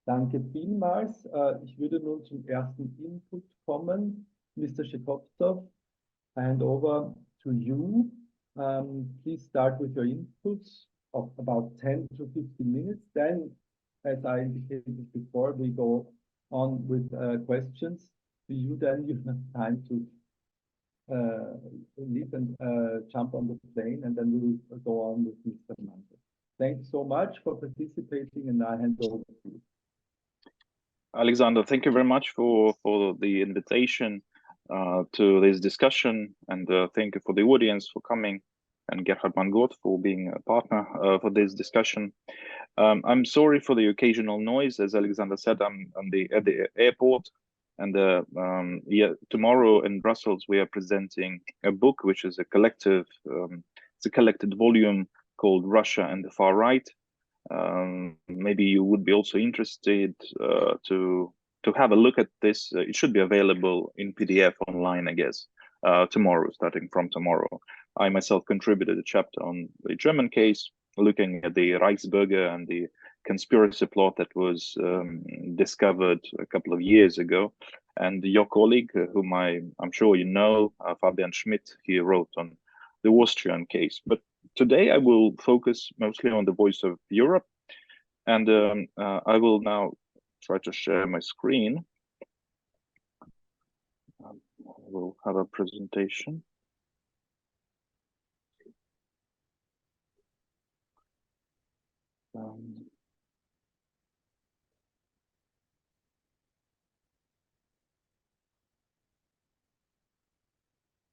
Danke vielmals. Ich würde nun zum ersten Input kommen. Mr. Shekovtsov, I hand over to you. Please start with your inputs of about 10 to 15 minutes. Then, as I indicated before, we go on with questions to you. Then you have time to leave and jump on the plane, and then we will go on with Mr. Unter. Thanks so much for participating, and I hand over to you. Alexander, thank you very much for the invitation to this discussion, and thank you for the audience for coming, and Gerhard Mangot for being a partner for this discussion. I'm sorry for the occasional noise. As Alexander said, I'm at the airport, and yeah, tomorrow in Brussels we are presenting a book which is a collective, it's a collected volume called Russia and the Far Right. Maybe you would be also interested to have a look at this. It should be available in PDF online, I guess, tomorrow, starting from tomorrow. I myself contributed a chapter on the German case, looking at the Reichsbürger and the conspiracy plot that was discovered a couple of years ago. And your colleague, whom I'm sure you know, Fabian Schmidt, he wrote on the Austrian case. But today I will focus mostly on the voice of Europe, and I will now try to share my screen. I will have a presentation.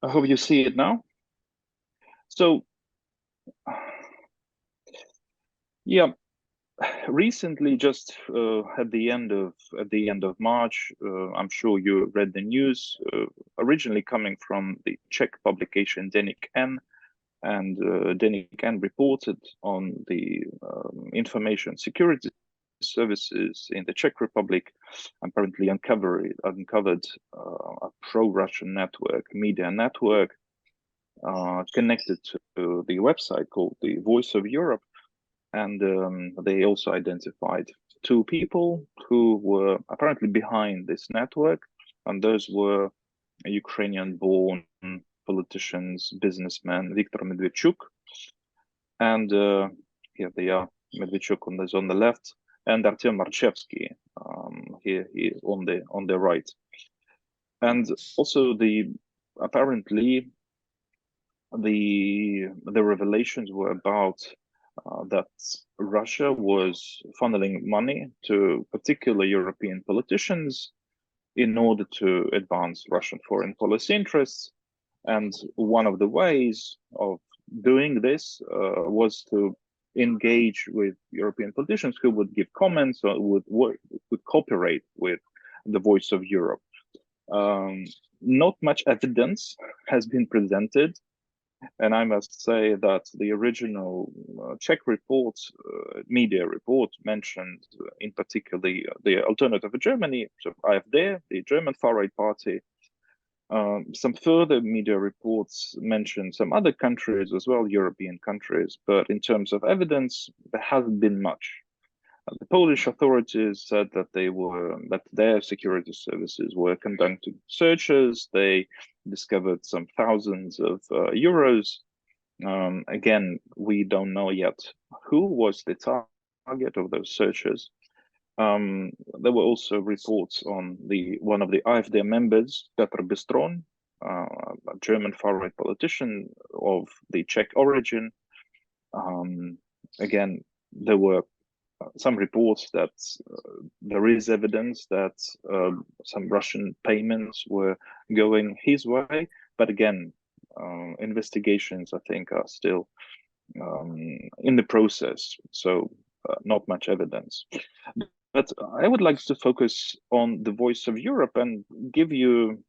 I hope you see it now. So, yeah, recently, just at the end of March, I'm sure you read the news. Originally coming from the Czech publication Deník N, and Deník N reported on the information security services in the Czech Republic apparently uncovered a pro-Russian network, media network, connected to the website called the Voice of Europe. And they also identified two people who were apparently behind this network, and those were Ukrainian-born politicians, businessmen, Viktor Medvedchuk, and here they are, Medvedchuk on the left, and Artem Marchevsky here on the right. And also apparently the revelations were about that Russia was funneling money to particular European politicians in order to advance Russian foreign policy interests. And one of the ways of doing this was to engage with European politicians who would give comments or would cooperate with the Voice of Europe. Not much evidence has been presented. And I must say that the original Czech report, media report, mentioned in particular the alternative of Germany, so AfD, the German far-right party. Some further media reports mentioned some other countries as well, European countries, but in terms of evidence, there hasn't been much. The Polish authorities said that their security services were conducting searches. They discovered some thousands of euros. Again, we don't know yet who was the target of those searches. There were also reports on one of the AfD members, Petr Bystron, a German far-right politician of the Czech origin. Again, there were some reports that there is evidence that some Russian payments were going his way, but again, investigations, I think, are still in the process, so not much evidence. But I would like to focus on the Voice of Europe and give you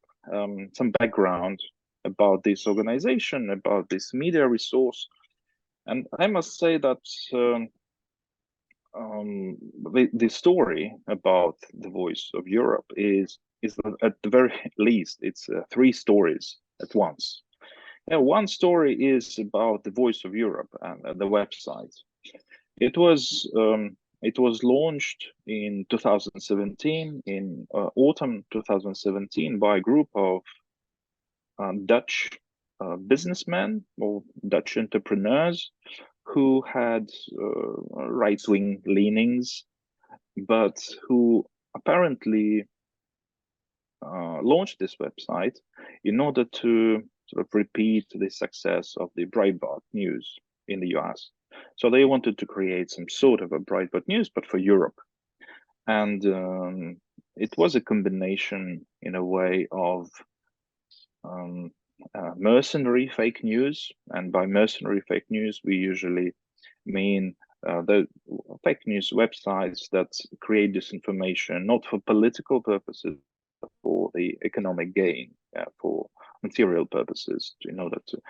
some background about this organization, about this media resource. And I must say that the story about the Voice of Europe is at the very least, it's three stories at once. Now, one story is about the Voice of Europe and the website. It was It was launched in 2017, in autumn 2017, by a group of Dutch businessmen or Dutch entrepreneurs who had right-wing leanings, but who apparently launched this website in order to sort of repeat the success of the Breitbart news in the US. So they wanted to create some sort of a Breitbart news, but for Europe. And it was a combination, in a way, of mercenary fake news. And by mercenary fake news, we usually mean the fake news websites that create disinformation, not for political purposes, but for the economic gain, for material purposes, in order to,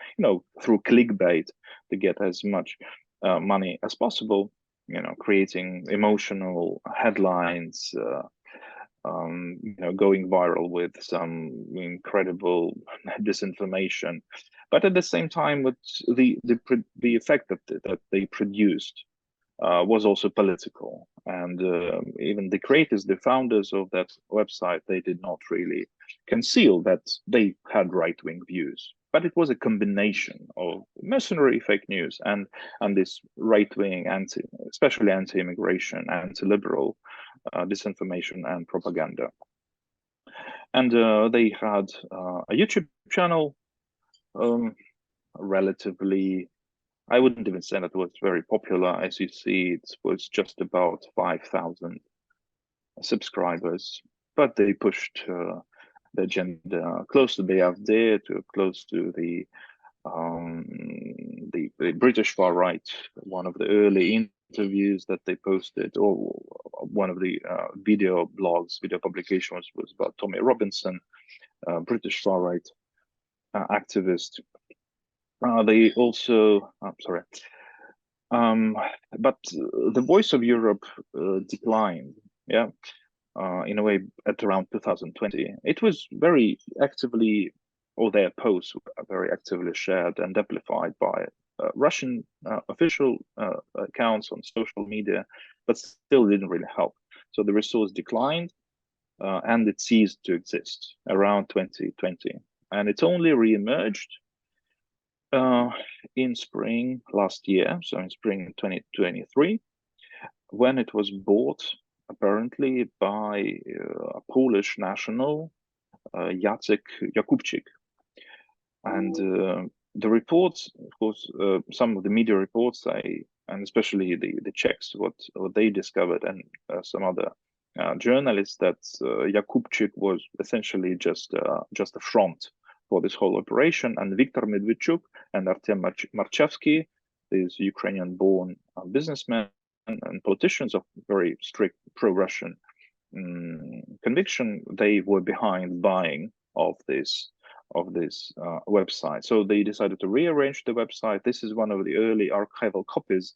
through clickbait, to get as much money as possible, creating emotional headlines, going viral with some incredible disinformation, but at the same time, with the effect that they produced was also political, and even the creators, the founders of that website, they did not really conceal that they had right-wing views. But it was a combination of mercenary fake news and this right-wing, especially anti-immigration, anti-liberal disinformation and propaganda. And they had a YouTube channel, relatively, I wouldn't even say that it was very popular. As you see, it was just about 5,000 subscribers, but they pushed the agenda close to the AfD, close to the British far right. One of the early interviews that they posted, or one of the video publications, was about Tommy Robinson, British far right activist. They also, sorry, but the Voice of Europe declined, in a way, at around 2020. It was very actively, or their posts were very actively shared and amplified by Russian official accounts on social media, but still didn't really help. So the resource declined, and it ceased to exist around 2020. And it only re-emerged in spring last year, so in spring 2023, when it was bought, apparently, by a Polish national, Jacek Jakubczyk. And the reports, of course, some of the media reports, and especially the Czechs, what they discovered, and some other journalists, that Jakubczyk was essentially just a front for this whole operation, and Viktor Medvedchuk and Artem Marchevsky, these Ukrainian-born businessmen and politicians of very strict pro-Russian conviction, they were behind buying of this website. So they decided to rearrange the website. This is one of the early archival copies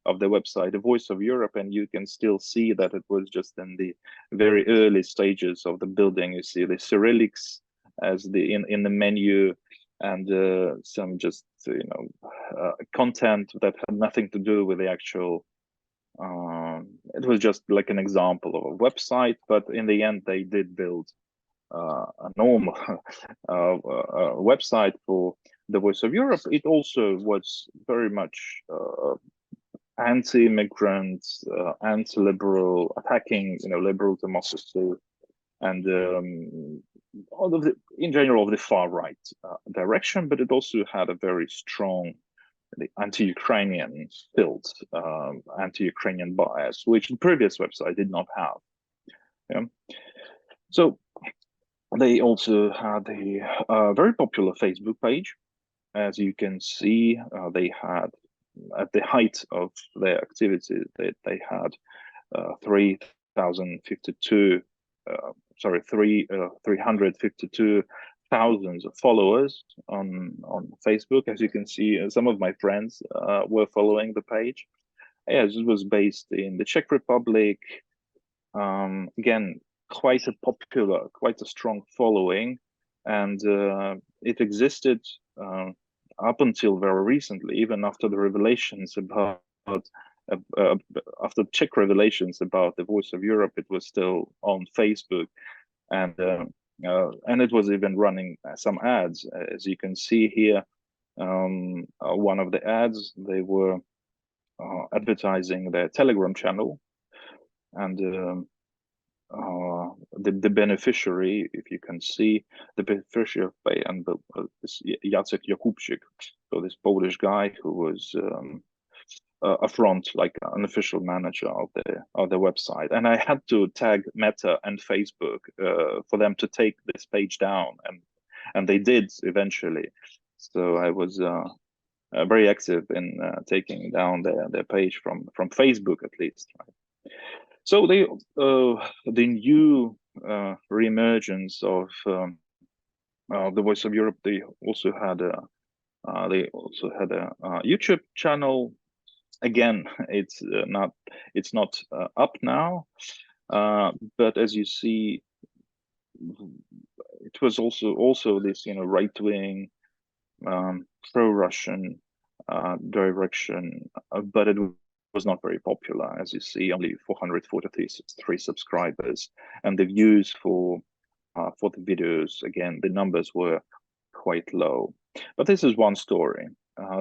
of the website, The Voice of Europe, and you can still see that it was just in the very early stages of the building. You see the Cyrillics as in the menu, and some just content that had nothing to do with the actual. It was just like an example of a website, but in the end, they did build a normal website for the Voice of Europe. It also was very much anti-immigrant, anti-liberal, attacking liberal democracy, and all of in general of the far right direction. But it also had a very strong anti-Ukrainian tilt, anti-Ukrainian bias, which the previous website did not have. So they also had a very popular Facebook page. As you can see, they had, at the height of their activity, they had 352,000 followers on Facebook. As you can see, some of my friends were following the page. Yes, it was based in the Czech Republic. Again, quite a popular, quite a strong following, and it existed up until very recently, even after the revelations after after Czech revelations about the Voice of Europe, it was still on Facebook, and it was even running some ads, as you can see here. One of the ads, they were advertising their Telegram channel, and the beneficiary, if you can see, the beneficiary and this Jacek Jakubczyk, so this Polish guy who was a front, like an official manager of the website. And I had to tag Meta and Facebook for them to take this page down, and they did eventually. So I was very active in taking down their page from Facebook, at least. Right? So the new reemergence of the Voice of Europe, they also had a YouTube channel. Again, it's not up now, but as you see, it was also this right-wing pro-Russian direction, but it was not very popular. As you see, only 443 subscribers, and the views for the videos, again, the numbers were quite low. But this is one story.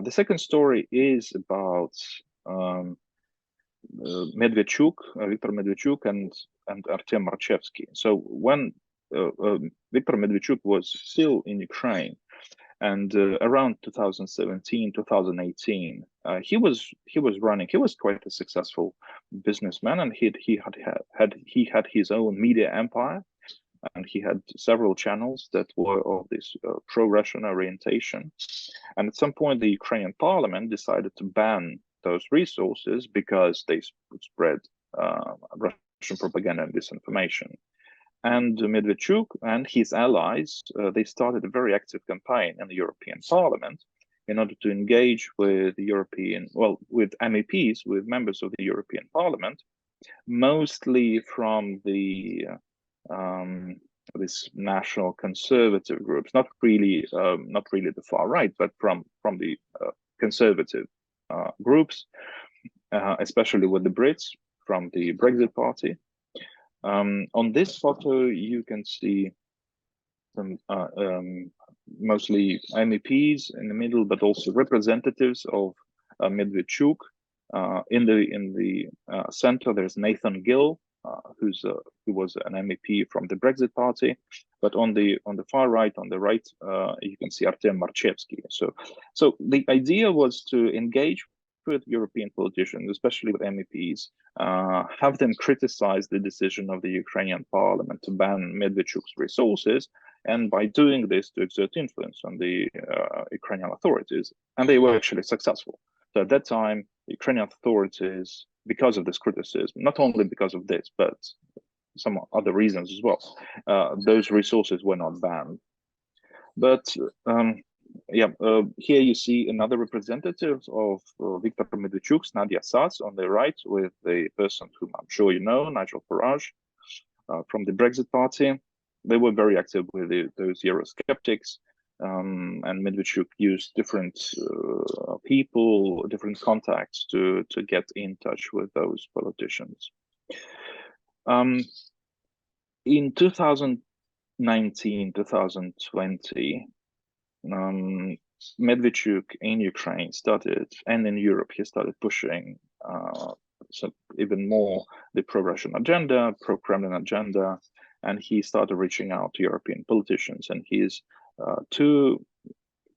The second story is about Medvedchuk, Viktor Medvedchuk, and Artem Marchevsky. So when Viktor Medvedchuk was still in Ukraine, and around 2017, 2018, he was running. He was quite a successful businessman, and he had his own media empire, and he had several channels that were of this pro-Russian orientation. And at some point, the Ukrainian parliament decided to ban those resources because they spread Russian propaganda and disinformation. And Medvedchuk and his allies, they started a very active campaign in the European Parliament in order to engage with with MEPs, with members of the European Parliament, mostly from the this national conservative groups, not really the far right, but from the conservative groups, especially with the Brits from the Brexit party. On this photo, you can see some mostly MEPs in the middle, but also representatives of Medvedchuk. In the center, there's Nathan Gill, who was an MEP from the Brexit party. But on the far right, on the right, you can see Artem Marchevsky. So the idea was to engage with European politicians, especially with MEPs, have them criticize the decision of the Ukrainian parliament to ban Medvedchuk's resources, and by doing this, to exert influence on the Ukrainian authorities. And they were actually successful. So at that time, the Ukrainian authorities, because of this criticism, not only because of this, but some other reasons as well, those resources were not banned. But here you see another representative of Viktor Medvedchuk's, Nadia Sas, on the right, with the person whom I'm sure you know, Nigel Farage, from the Brexit party. They were very active with those Eurosceptics, and Medvedchuk used different people, different contacts to get in touch with those politicians. In 2019, 2020, Medvedchuk in Ukraine started, and in Europe, he started pushing even more the pro-Russian agenda, pro-Kremlin agenda, and he started reaching out to European politicians. And his two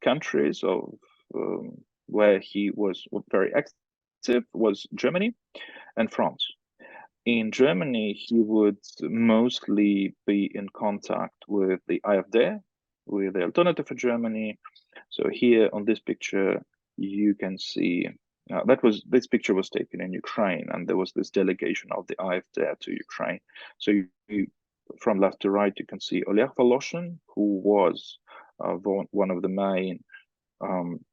countries of where he was very active was Germany and France. In Germany, he would mostly be in contact with the AfD, with the Alternative for Germany. So here on this picture, you can see this picture was taken in Ukraine, and there was this delegation of the AfD to Ukraine. So from left to right, you can see Oleg Voloshin, who was one of the main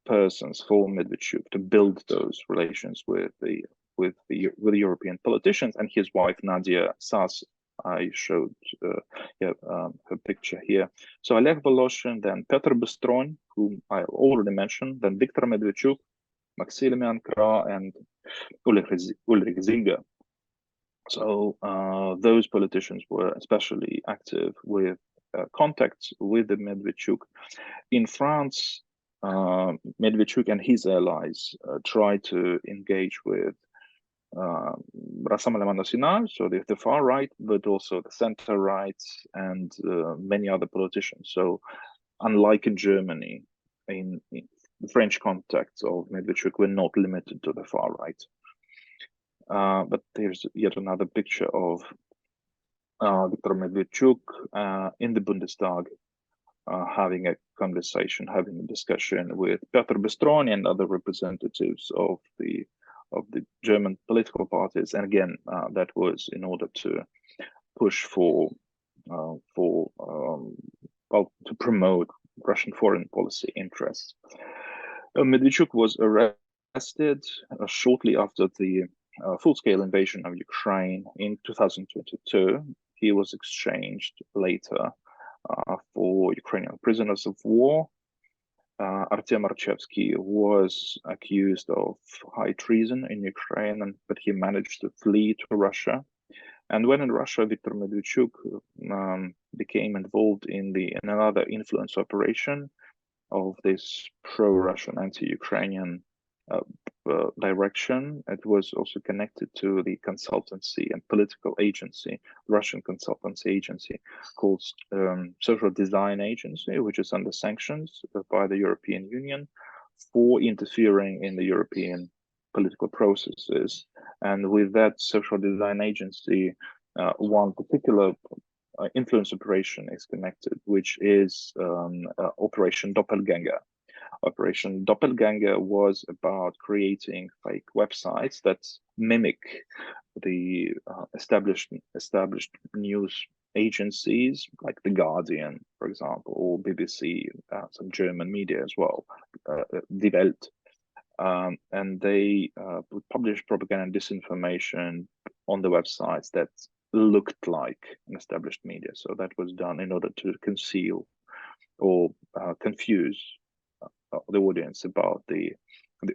persons for Medvedchuk to build those relations with the European politicians, and his wife Nadia Sas. I showed her picture here. So Oleg Voloshin, then Petr Bystron, whom I already mentioned, then Viktor Medvedchuk, Maximilian Krah, and Ulrich Zinger. So those politicians were especially active with contacts with the Medvedchuk. In France, Medvedchuk and his allies tried to engage with Rassemblement National, so the far right, but also the center right and many other politicians. So unlike in Germany, in the French contacts of Medvedchuk were not limited to the far right. But there's yet another picture of Viktor Medvedchuk in the Bundestag having a conversation, having a discussion with Petr Bestroni and other representatives of the German political parties. And again, that was in order to push for to promote Russian foreign policy interests. Medvedchuk was arrested shortly after the full-scale invasion of Ukraine in 2022. He was exchanged later for Ukrainian prisoners of war. Artem Archevsky was accused of high treason in Ukraine, but he managed to flee to Russia. And when in Russia, Viktor Medvedchuk became involved in another influence operation of this pro-Russian, anti-Ukrainian direction. It was also connected to the consultancy and political agency, Russian consultancy agency called Social Design Agency, which is under sanctions by the European Union for interfering in the European political processes. And with that social design agency, one particular influence operation is connected, which is Operation Doppelganger. Operation Doppelganger was about creating fake websites that mimic the established news agencies like The Guardian, for example, or BBC, some German media as well, Die Welt. And they would publish propaganda and disinformation on the websites that looked like an established media. So that was done in order to conceal or confuse the audience about the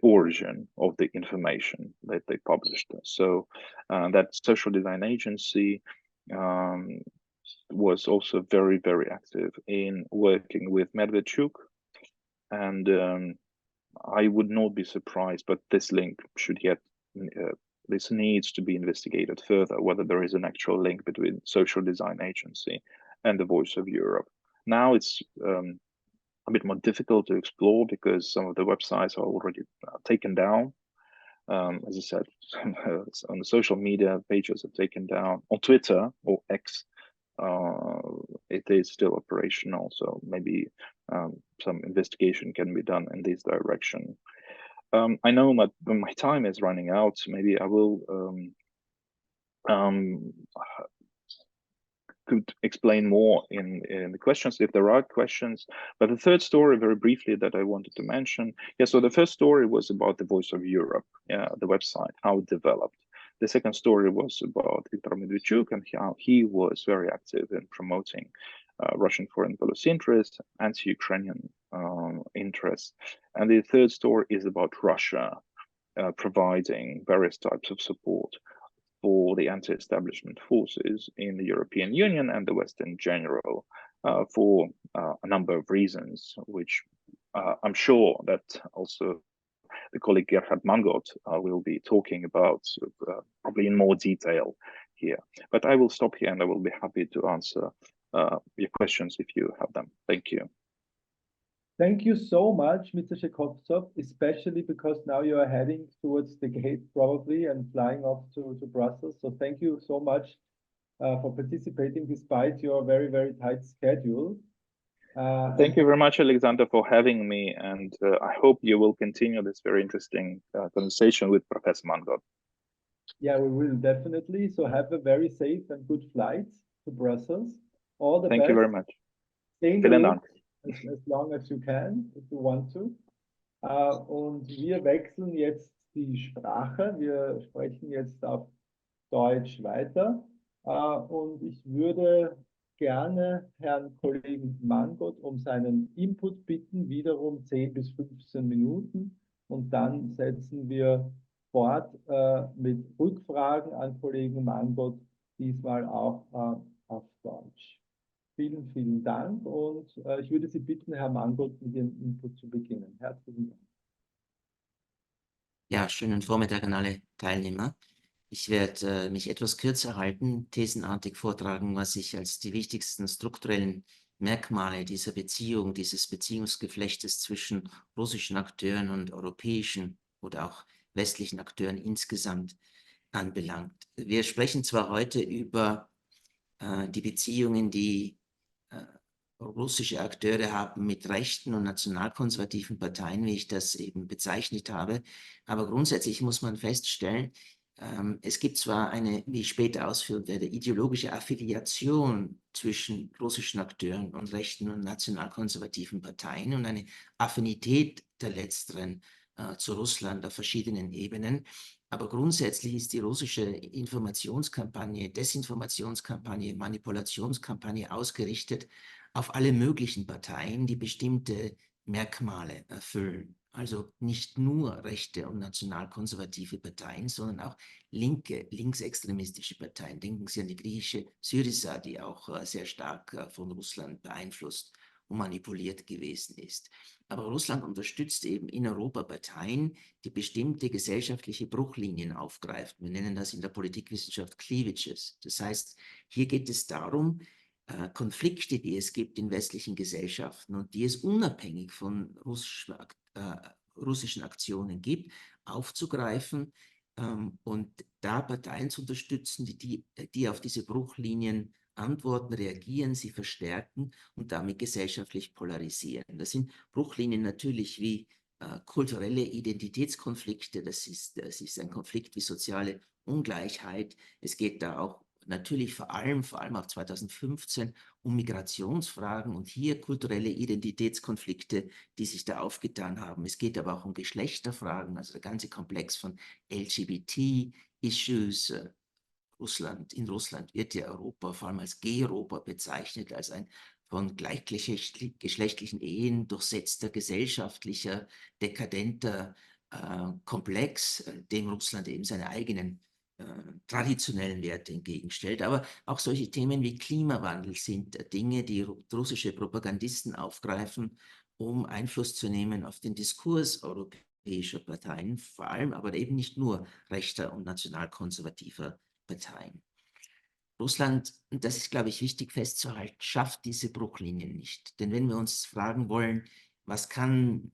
origin of the information that they published. So that social design agency was also very, very active in working with Medvedchuk. And I would not be surprised, but this link should yet, this needs to be investigated further, whether there is an actual link between social design agency and the Voice of Europe. Now it's a bit more difficult to explore because some of the websites are already taken down. As I said, on the social media pages are taken down. On Twitter or X, it is still operational, so maybe some investigation can be done in this direction. I know my time is running out. Maybe I will could explain more in the questions if there are questions. But the third story, very briefly, that I wanted to mention. Yeah, so the first story was about the Voice of Europe, the website, how it developed. The second story was about Viktor Medvedchuk and how he was very active in promoting Russian foreign policy interests, anti-Ukrainian interests. And the third story is about Russia providing various types of support for the anti-establishment forces in the European Union and the West in general for a number of reasons, which I'm sure that also the colleague Gerhard Mangot will be talking about probably in more detail here. But I will stop here and I will be happy to answer your questions if you have them. Thank you. Thank you so much, Mr. Shekovtsov, especially because now you are heading towards the gate probably and flying off to Brussels. So thank you so much for participating despite your very, very tight schedule. Thank you very much, Alexander, for having me. And I hope you will continue this very interesting conversation with Professor Mangot. Yeah, we will definitely. So have a very safe and good flight to Brussels. All the best. Thank you very much. Stay Vielen Dank. as long as you can, if you want to. Und wir wechseln jetzt die Sprache. Wir sprechen jetzt auf Deutsch weiter. Und ich würde gerne Herrn Kollegen Mangot um seinen Input bitten, wiederum 10 bis 15 Minuten. Und dann setzen wir fort mit Rückfragen an Kollegen Mangold, diesmal auch auf Deutsch. Vielen, vielen Dank und ich würde Sie bitten, Herr Mangold, mit Ihrem Input zu beginnen. Herzlichen Dank. Ja, schönen Vormittag an alle Teilnehmer. Ich werde mich etwas kürzer halten, thesenartig vortragen, was ich als die wichtigsten strukturellen Merkmale dieser Beziehung, dieses Beziehungsgeflechtes zwischen russischen Akteuren und europäischen oder auch westlichen Akteuren insgesamt anbelangt. Wir sprechen zwar heute über die Beziehungen, die russische Akteure haben mit rechten und nationalkonservativen Parteien, wie ich das eben bezeichnet habe. Aber grundsätzlich muss man feststellen, es gibt zwar eine, wie ich später ausführen werde, ideologische Affiliation zwischen russischen Akteuren und rechten und nationalkonservativen Parteien und eine Affinität der letzteren zu Russland auf verschiedenen Ebenen. Aber grundsätzlich ist die russische Informationskampagne, Desinformationskampagne, Manipulationskampagne ausgerichtet auf alle möglichen Parteien, die bestimmte Merkmale erfüllen. Also nicht nur rechte und nationalkonservative Parteien, sondern auch linke, linksextremistische Parteien. Denken Sie an die griechische Syriza, die auch sehr stark von Russland beeinflusst und manipuliert gewesen ist. Aber Russland unterstützt eben in Europa Parteien, die bestimmte gesellschaftliche Bruchlinien aufgreifen. Wir nennen das in der Politikwissenschaft Cleavages. Das heißt, hier geht es darum, Konflikte, die es gibt in westlichen Gesellschaften und die es unabhängig von russischen Aktionen gibt, aufzugreifen und da Parteien zu unterstützen, die auf diese Bruchlinien antworten, reagieren, sie verstärken und damit gesellschaftlich polarisieren. Das sind Bruchlinien natürlich wie kulturelle Identitätskonflikte, das ist ein Konflikt wie soziale Ungleichheit. Es geht da auch natürlich vor allem auch 2015, um Migrationsfragen und hier kulturelle Identitätskonflikte, die sich da aufgetan haben. Es geht aber auch um Geschlechterfragen, also der ganze Komplex von LGBT-Issues. In Russland wird ja Europa vor allem als G-Europa bezeichnet, als ein von gleichgeschlechtlichen Ehen durchsetzter, gesellschaftlicher, dekadenter Komplex, dem Russland eben seine eigenen traditionellen Werte entgegenstellt. Aber auch solche Themen wie Klimawandel sind Dinge, die russische Propagandisten aufgreifen, um Einfluss zu nehmen auf den Diskurs europäischer Parteien, vor allem aber eben nicht nur rechter und nationalkonservativer Parteien. Russland, und das ist, glaube ich, wichtig festzuhalten, schafft diese Bruchlinien nicht. Denn wenn wir uns fragen wollen, was kann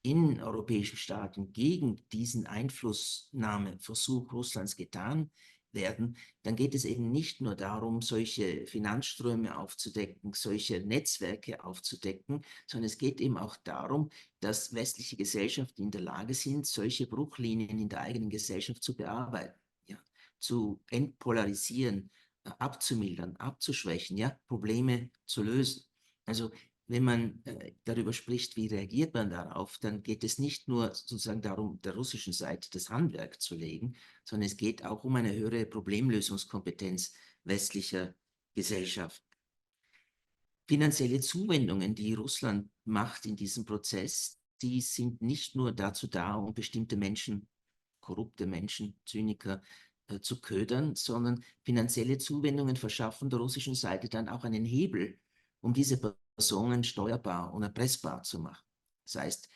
in europäischen Staaten gegen diesen Einflussnahmeversuch Russlands getan werden, dann geht es eben nicht nur darum, solche Finanzströme aufzudecken, solche Netzwerke aufzudecken, sondern es geht eben auch darum, dass westliche Gesellschaften in der Lage sind, solche Bruchlinien in der eigenen Gesellschaft zu bearbeiten, ja, zu entpolarisieren, abzumildern, abzuschwächen, ja, Probleme zu lösen. Also wenn man darüber spricht, wie reagiert man darauf, dann geht es nicht nur sozusagen darum, der russischen Seite das Handwerk zu legen, sondern es geht auch um eine höhere Problemlösungskompetenz westlicher Gesellschaft. Finanzielle Zuwendungen, die Russland macht in diesem Prozess, die sind nicht nur dazu da, um bestimmte Menschen, korrupte Menschen, Zyniker, zu ködern, sondern finanzielle Zuwendungen verschaffen der russischen Seite dann auch einen Hebel, um diese Personen steuerbar und erpressbar zu machen. Das heißt,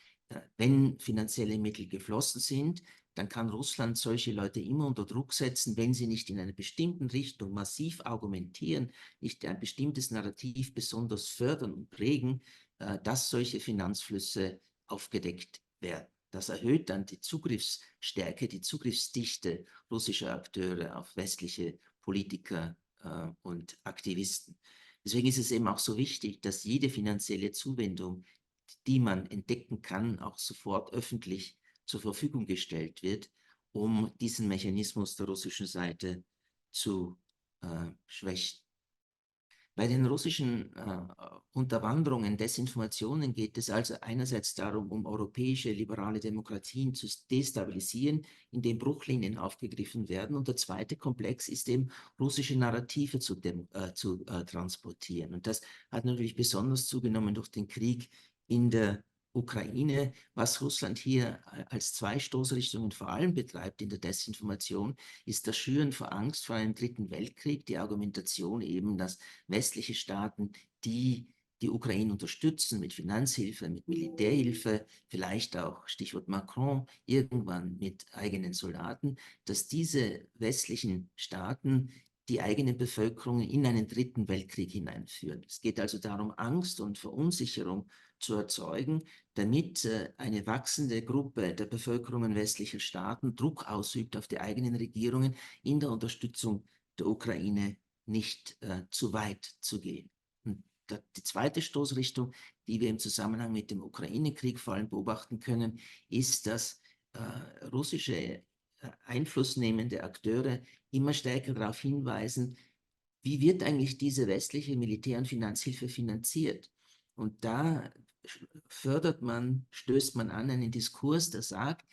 wenn finanzielle Mittel geflossen sind, dann kann Russland solche Leute immer unter Druck setzen, wenn sie nicht in einer bestimmten Richtung massiv argumentieren, nicht ein bestimmtes Narrativ besonders fördern und prägen, dass solche Finanzflüsse aufgedeckt werden. Das erhöht dann die Zugriffsstärke, die Zugriffsdichte russischer Akteure auf westliche Politiker und Aktivisten. Deswegen ist es eben auch so wichtig, dass jede finanzielle Zuwendung, die man entdecken kann, auch sofort öffentlich zur Verfügung gestellt wird, um diesen Mechanismus der russischen Seite zu schwächen. Bei den russischen Unterwanderungen, Desinformationen geht es also einerseits darum, um europäische liberale Demokratien zu destabilisieren, indem Bruchlinien aufgegriffen werden. Und der zweite Komplex ist eben, russische Narrative zu transportieren. Und das hat natürlich besonders zugenommen durch den Krieg in der Ukraine. Was Russland hier als zwei Stoßrichtungen vor allem betreibt in der Desinformation, ist das Schüren vor Angst vor einem dritten Weltkrieg, die Argumentation eben, dass westliche Staaten, die die Ukraine unterstützen mit Finanzhilfe, mit Militärhilfe, vielleicht auch, Stichwort Macron, irgendwann mit eigenen Soldaten, dass diese westlichen Staaten die eigene Bevölkerung in einen dritten Weltkrieg hineinführen. Es geht also darum, Angst und Verunsicherung zu erzeugen, damit eine wachsende Gruppe der Bevölkerungen westlicher Staaten Druck ausübt auf die eigenen Regierungen, in der Unterstützung der Ukraine nicht zu weit zu gehen. Und die zweite Stoßrichtung, die wir im Zusammenhang mit dem Ukraine-Krieg vor allem beobachten können, ist, dass russische einflussnehmende Akteure immer stärker darauf hinweisen, wie wird eigentlich diese westliche Militär- und Finanzhilfe finanziert? Und da stößt man an einen Diskurs, der sagt,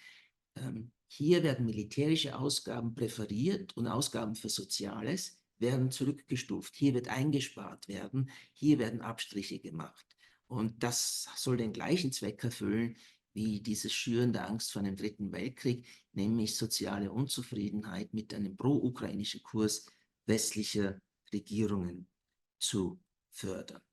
hier werden militärische Ausgaben präferiert und Ausgaben für Soziales werden zurückgestuft. Hier wird eingespart werden, hier werden Abstriche gemacht. Und das soll den gleichen Zweck erfüllen wie dieses Schüren der Angst vor einem dritten Weltkrieg, nämlich soziale Unzufriedenheit mit einem pro-ukrainischen Kurs westlicher Regierungen zu fördern.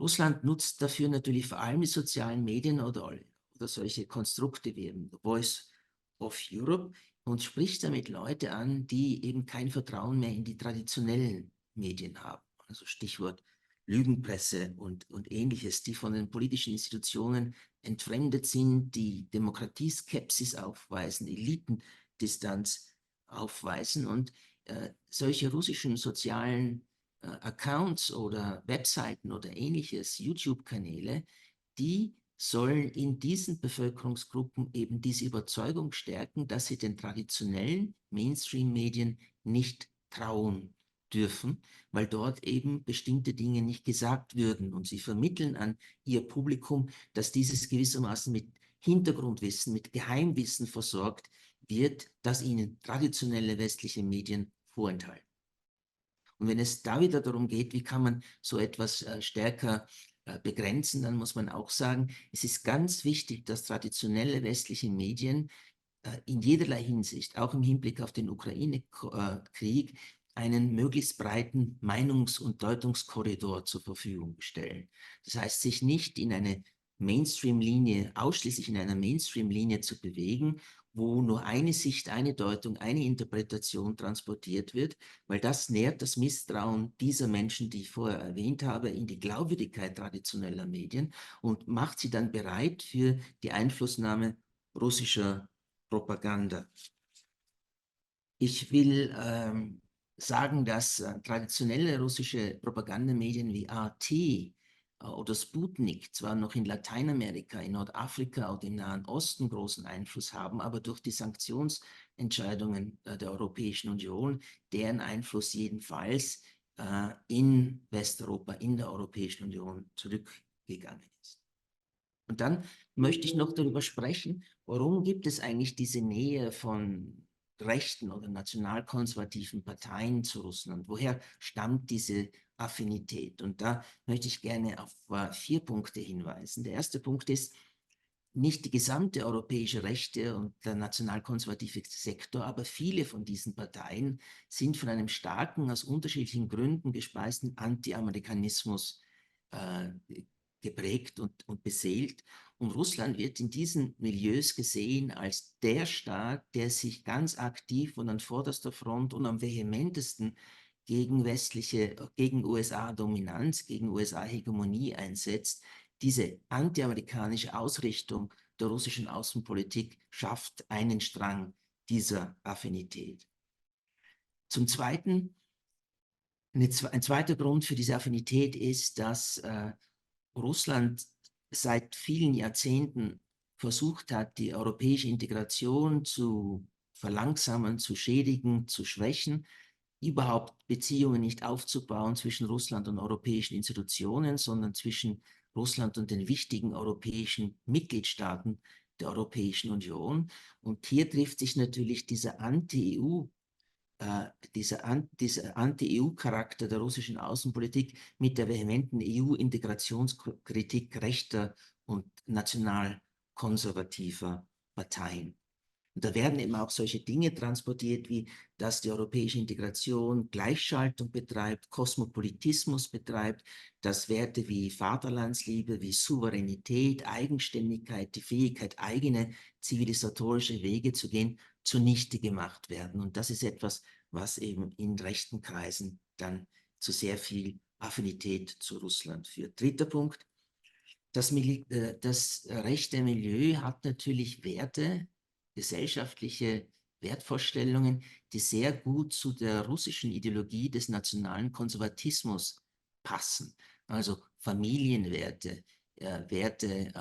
Russland nutzt dafür natürlich vor allem die sozialen Medien oder solche Konstrukte wie eben Voice of Europe und spricht damit Leute an, die eben kein Vertrauen mehr in die traditionellen Medien haben. Also Stichwort Lügenpresse und Ähnliches, die von den politischen Institutionen entfremdet sind, die Demokratieskepsis aufweisen, Elitendistanz aufweisen und solche russischen sozialen Accounts oder Webseiten oder ähnliches, YouTube-Kanäle, die sollen in diesen Bevölkerungsgruppen eben diese Überzeugung stärken, dass sie den traditionellen Mainstream-Medien nicht trauen dürfen, weil dort eben bestimmte Dinge nicht gesagt würden. Und sie vermitteln an ihr Publikum, dass dieses gewissermaßen mit Hintergrundwissen, mit Geheimwissen versorgt wird, das ihnen traditionelle westliche Medien vorenthalten. Und wenn es da wieder darum geht, wie kann man so etwas stärker begrenzen, dann muss man auch sagen, es ist ganz wichtig, dass traditionelle westliche Medien in jederlei Hinsicht, auch im Hinblick auf den Ukraine-Krieg, einen möglichst breiten Meinungs- und Deutungskorridor zur Verfügung stellen. Das heißt, sich nicht in eine Mainstream-Linie, ausschließlich in einer Mainstream-Linie zu bewegen, wo nur eine Sicht, eine Deutung, eine Interpretation transportiert wird, weil das nährt das Misstrauen dieser Menschen, die ich vorher erwähnt habe, in die Glaubwürdigkeit traditioneller Medien und macht sie dann bereit für die Einflussnahme russischer Propaganda. Ich will sagen, dass traditionelle russische Propagandamedien wie RT oder Sputnik zwar noch in Lateinamerika, in Nordafrika oder im Nahen Osten großen Einfluss haben, aber durch die Sanktionsentscheidungen der Europäischen Union, deren Einfluss jedenfalls in Westeuropa, in der Europäischen Union zurückgegangen ist. Und dann möchte ich noch darüber sprechen, warum gibt es eigentlich diese Nähe von rechten oder nationalkonservativen Parteien zu Russland? Woher stammt diese Affinität? Und da möchte ich gerne auf 4 Punkte hinweisen. Der erste Punkt ist, nicht die gesamte europäische Rechte und der nationalkonservative Sektor, aber viele von diesen Parteien sind von einem starken, aus unterschiedlichen Gründen gespeisten Anti-Amerikanismus geprägt und beseelt. Und Russland wird in diesen Milieus gesehen als der Staat, der sich ganz aktiv und an vorderster Front und am vehementesten gegen gegen USA-Dominanz, gegen USA-Hegemonie einsetzt. Diese antiamerikanische Ausrichtung der russischen Außenpolitik schafft einen Strang dieser Affinität. Zum Zweiten, ein zweiter Grund für diese Affinität ist, dass Russland seit vielen Jahrzehnten versucht hat, die europäische Integration zu verlangsamen, zu schädigen, zu schwächen, überhaupt Beziehungen nicht aufzubauen zwischen Russland und europäischen Institutionen, sondern zwischen Russland und den wichtigen europäischen Mitgliedstaaten der Europäischen Union. Und hier trifft sich natürlich dieser Anti-EU-Charakter der russischen Außenpolitik mit der vehementen EU-Integrationskritik rechter und nationalkonservativer Parteien. Und da werden eben auch solche Dinge transportiert, wie dass die europäische Integration Gleichschaltung betreibt, Kosmopolitismus betreibt, dass Werte wie Vaterlandsliebe, wie Souveränität, Eigenständigkeit, die Fähigkeit, eigene zivilisatorische Wege zu gehen, zunichte gemacht werden. Und das ist etwas, was eben in rechten Kreisen dann zu sehr viel Affinität zu Russland führt. Dritter Punkt. Das rechte Milieu hat natürlich Werte, gesellschaftliche Wertvorstellungen, die sehr gut zu der russischen Ideologie des nationalen Konservatismus passen. Also Familienwerte, Werte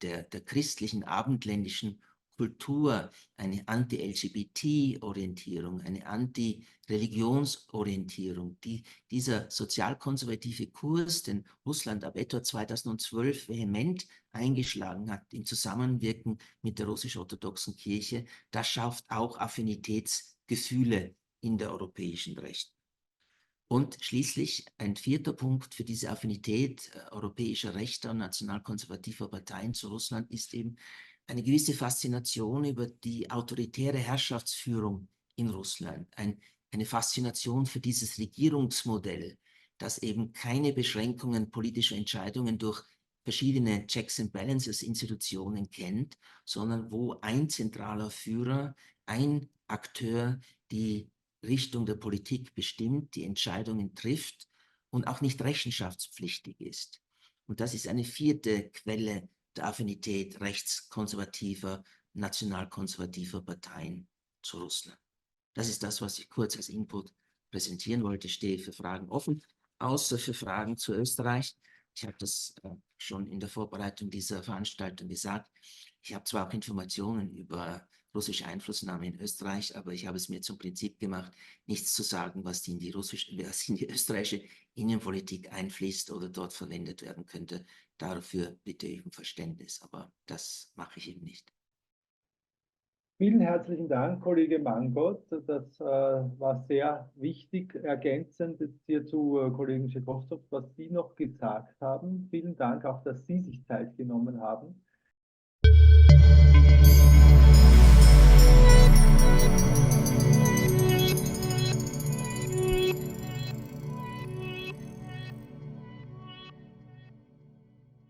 der christlichen abendländischen Kultur, eine Anti-LGBT-Orientierung, eine Anti-Religionsorientierung. Dieser sozialkonservative Kurs, den Russland ab etwa 2012 vehement eingeschlagen hat, im Zusammenwirken mit der russisch-orthodoxen Kirche, das schafft auch Affinitätsgefühle in der europäischen Rechten. Und schließlich ein vierter Punkt für diese Affinität europäischer Rechter und nationalkonservativer Parteien zu Russland ist eben eine gewisse Faszination über die autoritäre Herrschaftsführung in Russland, eine Faszination für dieses Regierungsmodell, das eben keine Beschränkungen politischer Entscheidungen durch verschiedene Checks and Balances Institutionen kennt, sondern wo ein zentraler Führer, ein Akteur die Richtung der Politik bestimmt, die Entscheidungen trifft und auch nicht rechenschaftspflichtig ist. Und das ist eine vierte Quelle der Affinität rechtskonservativer, nationalkonservativer Parteien zu Russland. Das ist das, was ich kurz als Input präsentieren wollte. Ich stehe für Fragen offen, außer für Fragen zu Österreich. Ich habe das schon in der Vorbereitung dieser Veranstaltung gesagt. Ich habe zwar auch Informationen über russische Einflussnahme in Österreich, aber ich habe es mir zum Prinzip gemacht, nichts zu sagen, was in die österreichische Innenpolitik einfließt oder dort verwendet werden könnte. Dafür bitte ich um Verständnis, aber das mache ich eben nicht. Vielen herzlichen Dank, Kollege Mangold. Das war sehr wichtig, ergänzend jetzt hier zu Kollegen Schekowszow, was Sie noch gesagt haben. Vielen Dank auch, dass Sie sich Zeit genommen haben.